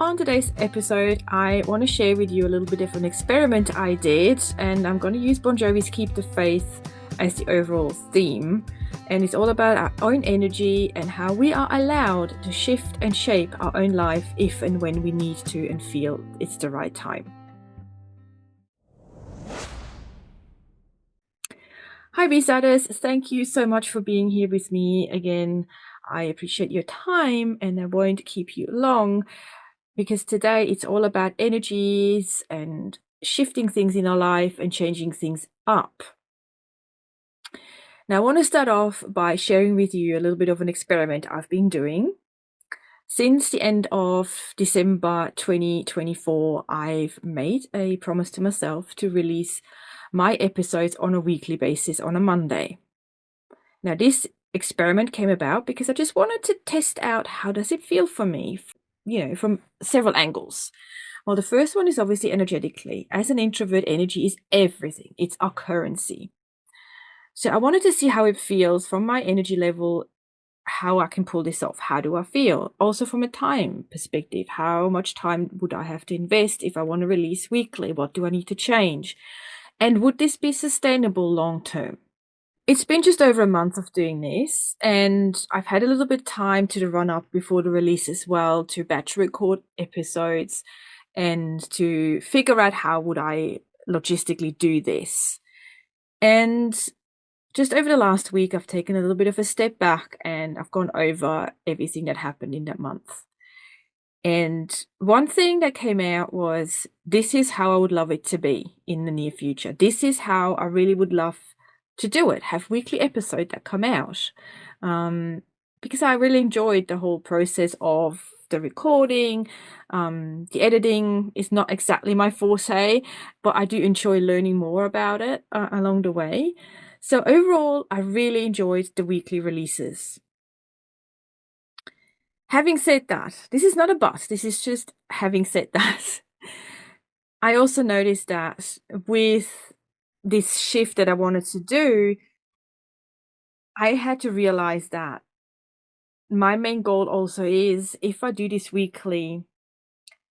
On today's episode, I want to share with you a little bit of an experiment I did, and I'm going to use Bon Jovi's Keep the Faith as the overall theme. And it's all about our own energy and how we are allowed to shift and shape our own life if and when we need to and feel it's the right time. Hi, Restarters. Thank you so much for being here with me again. I appreciate your time and I won't keep you long, because today it's all about energies and shifting things in our life and changing things up. Now, I want to start off by sharing with you a little bit of an experiment I've been doing. Since the end of December 2024, I've made a promise to myself to release my episodes on a weekly basis on a Monday. Now, this experiment came about because I just wanted to test out how does it feel for me, from several angles. Well, the first one is obviously energetically. As an introvert, energy is everything. It's our currency. So I wanted to see how it feels from my energy level, how I can pull this off. How do I feel? Also from a time perspective, how much time would I have to invest if I want to release weekly? What do I need to change? And would this be sustainable long term? It's been just over a month of doing this, and I've had a little bit of time to the run up before the release as well, to batch record episodes and to figure out how would I logistically do this. And just over the last week, I've taken a little bit of a step back and I've gone over everything that happened in that month. And one thing that came out was, this is how I would love it to be in the near future. This is how I really would love to do it, have weekly episodes that come out. Because I really enjoyed the whole process of the recording. The editing is not exactly my forte, but I do enjoy learning more about it along the way. So overall, I really enjoyed the weekly releases. Having said that, this is not a but, this is just having said that. I also noticed that with this shift that I wanted to do, I had to realize that my main goal also is, if I do this weekly,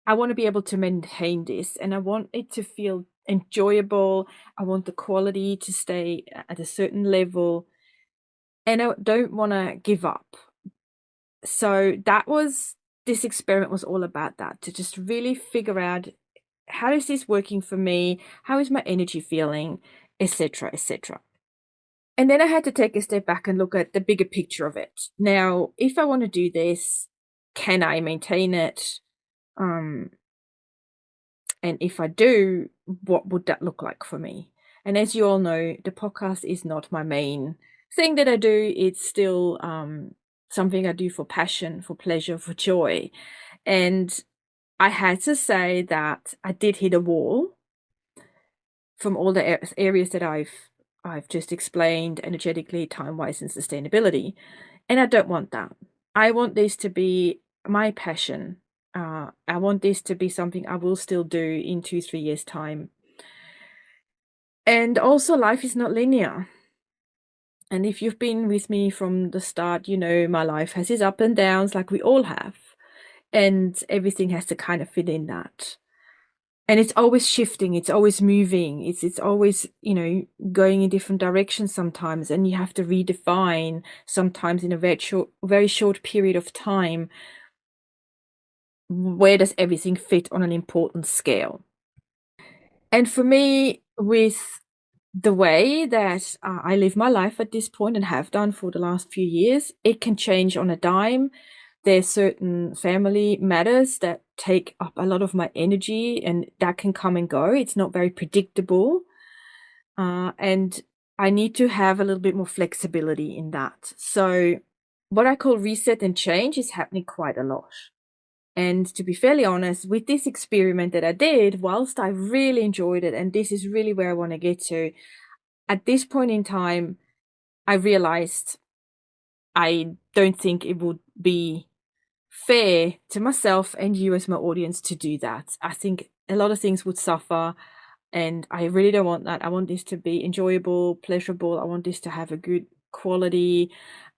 I want to be able to maintain this and I want it to feel enjoyable. I want the quality to stay at a certain level and I don't want to give up. So this experiment was all about that, to just really figure out, how is this working for me? How is my energy feeling? Etc., etc. And then I had to take a step back and look at the bigger picture of it. Now, if I want to do this, can I maintain it? And if I do, what would that look like for me? And as you all know, the podcast is not my main thing that I do. It's still something I do for passion, for pleasure, for joy. And I had to say that I did hit a wall from all the areas that I've just explained, energetically, time-wise, and sustainability. And I don't want that. I want this to be my passion. I want this to be something I will still do in 2-3 years' time. And also, life is not linear. And if you've been with me from the start, you know my life has its ups and downs, like we all have. And everything has to kind of fit in that. And it's always shifting, it's always moving, it's always, going in different directions sometimes, and you have to redefine sometimes in a very short period of time, where does everything fit on an important scale. And for me, with the way that I live my life at this point and have done for the last few years, it can change on a dime. There's certain family matters that take up a lot of my energy and that can come and go. It's not very predictable. And I need to have a little bit more flexibility in that. So what I call reset and change is happening quite a lot. And to be fairly honest, with this experiment that I did, whilst I really enjoyed it, and this is really where I want to get to, at this point in time, I realized I don't think it would be fair to myself and you as my audience to do that. I think a lot of things would suffer and I really don't want that. I want this to be enjoyable, pleasurable. I want this to have a good quality.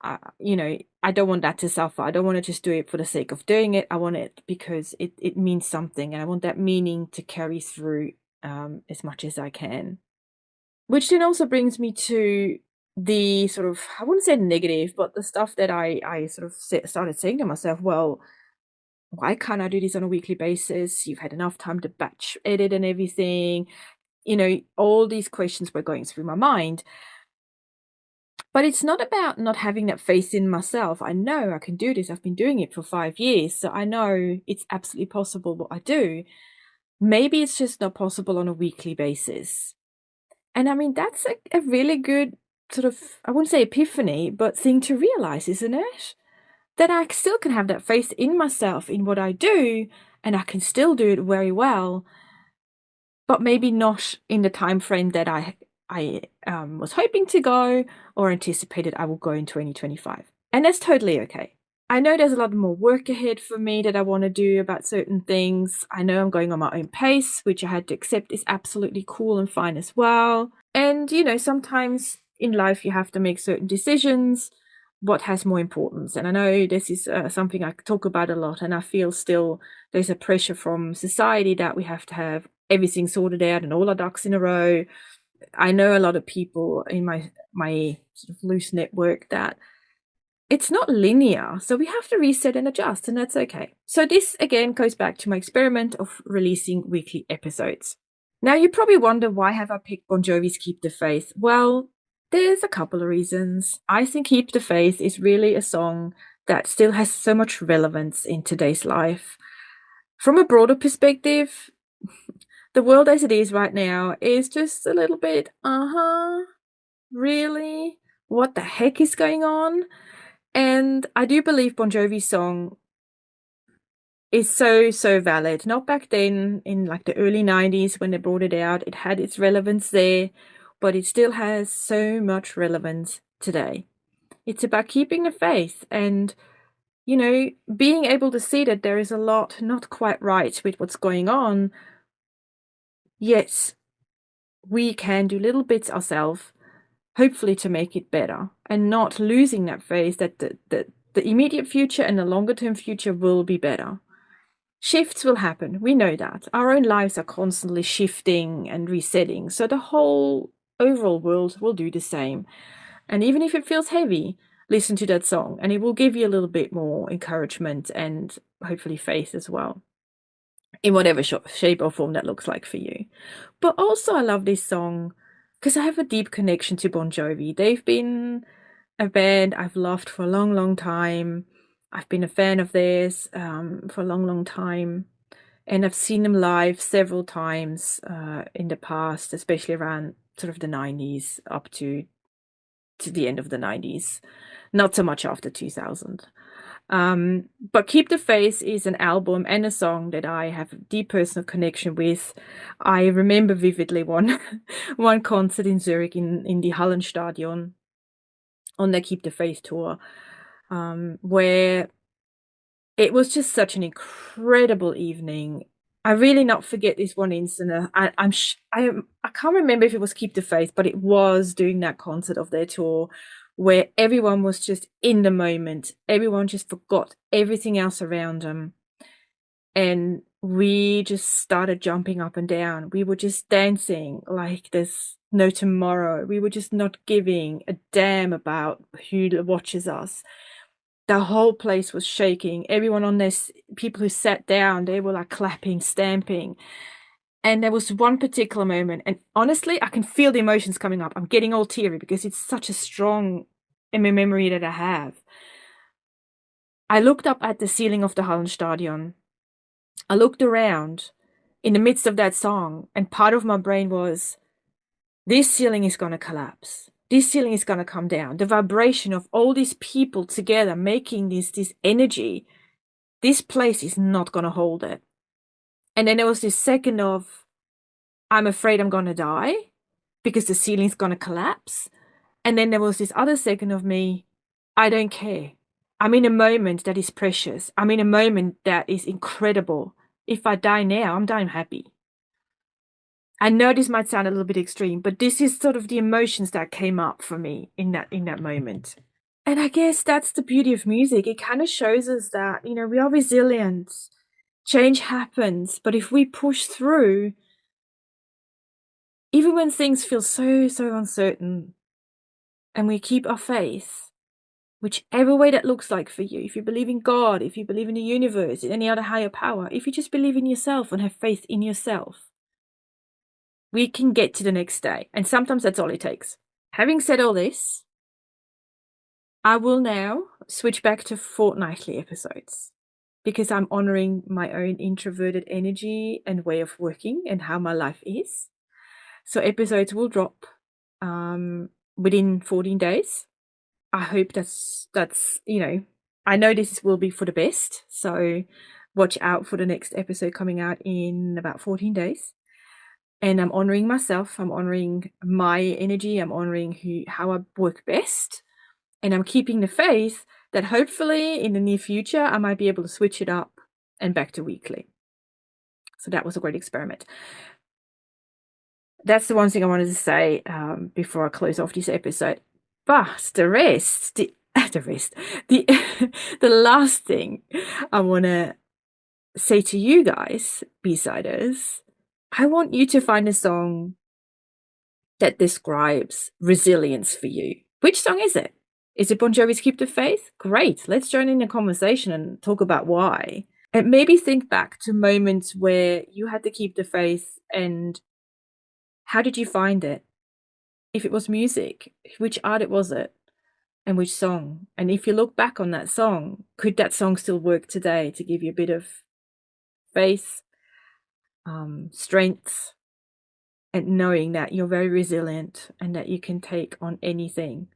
I don't want that to suffer. I don't want to just do it for the sake of doing it. I want it because it means something, and I want that meaning to carry through as much as I can. Which then also brings me to the sort of, I wouldn't say negative, but the stuff that I sort of started saying to myself, well, why can't I do this on a weekly basis? You've had enough time to batch edit and everything. All these questions were going through my mind. But it's not about not having that faith in myself. I know I can do this. I've been doing it for 5 years. So I know it's absolutely possible what I do. Maybe it's just not possible on a weekly basis. And I mean, that's a really good sort of, I wouldn't say epiphany, but thing to realize, isn't it? That I still can have that faith in myself, in what I do, and I can still do it very well, but maybe not in the time frame that I was hoping to go or anticipated I will go in 2025. And that's totally okay. I know there's a lot more work ahead for me that I want to do about certain things. I know I'm going on my own pace, which I had to accept is absolutely cool and fine as well. And, sometimes in life you have to make certain decisions. What has more importance? And I know this is something I talk about a lot, and I feel still there's a pressure from society that we have to have everything sorted out and all our ducks in a row. I know a lot of people in my sort of loose network that it's not linear, so we have to reset and adjust, and that's okay. So this again goes back to my experiment of releasing weekly episodes. Now you probably wonder, why have I picked Bon Jovi's Keep the Faith? Well, there's a couple of reasons. I think Keep the Faith is really a song that still has so much relevance in today's life. From a broader perspective, the world as it is right now is just a little bit, really? What the heck is going on? And I do believe Bon Jovi's song is so, so valid. Not back then in like the early 90s when they brought it out. It had its relevance there, but it still has so much relevance today. It's about keeping the faith and, being able to see that there is a lot not quite right with what's going on. Yet we can do little bits ourselves, hopefully to make it better, and not losing that faith that the immediate future and the longer term future will be better. Shifts will happen. We know that. Our own lives are constantly shifting and resetting. So the whole overall world will do the same. And even if it feels heavy, listen to that song and it will give you a little bit more encouragement and hopefully faith as well, in whatever shape or form that looks like for you. But also I love this song because I have a deep connection to Bon Jovi. They've been a band I've loved for a long, long time. I've been a fan of theirs for a long, long time. And I've seen them live several times in the past, especially around sort of the 90s up to the end of the 90s. Not so much after 2000. But Keep the Faith is an album and a song that I have a deep personal connection with. I remember vividly one concert in Zurich in the Hallenstadion on their Keep the Faith tour, where it was just such an incredible evening. I really not forget this one incident. I can't remember if it was Keep the Faith, but it was during that concert of their tour where everyone was just in the moment. Everyone just forgot everything else around them. And we just started jumping up and down. We were just dancing like there's no tomorrow. We were just not giving a damn about who watches us. The whole place was shaking. Everyone on this, people who sat down, they were like clapping, stamping. And there was one particular moment, and honestly, I can feel the emotions coming up. I'm getting all teary because it's such a strong memory that I have. I looked up at the ceiling of the Hallenstadion. I looked around in the midst of that song, and part of my brain was, this ceiling is going to collapse. This ceiling is going to come down. The vibration of all these people together making this energy, this place is not going to hold it. And then there was this second of, I'm afraid I'm going to die because the ceiling's going to collapse. And then there was this other second of me, I don't care. I'm in a moment that is precious. I'm in a moment that is incredible. If I die now, I'm dying happy. I know this might sound a little bit extreme, but this is sort of the emotions that came up for me in that moment. And I guess that's the beauty of music. It kind of shows us that, we are resilient. Change happens, but if we push through, even when things feel so, so uncertain, and we keep our faith, whichever way that looks like for you, if you believe in God, if you believe in the universe, in any other higher power, if you just believe in yourself and have faith in yourself, we can get to the next day. And sometimes that's all it takes. Having said all this, I will now switch back to fortnightly episodes because I'm honoring my own introverted energy and way of working and how my life is. So episodes will drop within 14 days. I hope that's I know this will be for the best. So watch out for the next episode coming out in about 14 days. And I'm honoring myself. I'm honoring my energy. I'm honoring how I work best. And I'm keeping the faith that hopefully in the near future, I might be able to switch it up and back to weekly. So that was a great experiment. That's the one thing I wanted to say before I close off this episode. But the rest, the the last thing I want to say to you guys, B-siders, I want you to find a song that describes resilience for you. Which song is it? Is it Bon Jovi's Keep the Faith? Great. Let's join in the conversation and talk about why. And maybe think back to moments where you had to keep the faith and how did you find it? If it was music, which artist was it? And which song? And if you look back on that song, could that song still work today to give you a bit of faith, strength, and knowing that you're very resilient and that you can take on anything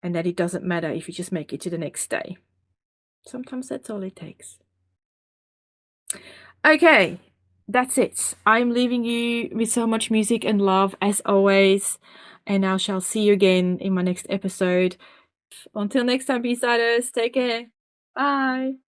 and that it doesn't matter if you just make it to the next day. Sometimes that's all it takes. Okay, that's it. I'm leaving you with so much music and love as always, and I shall see you again in my next episode. Until next time, B-siders, take care. Bye.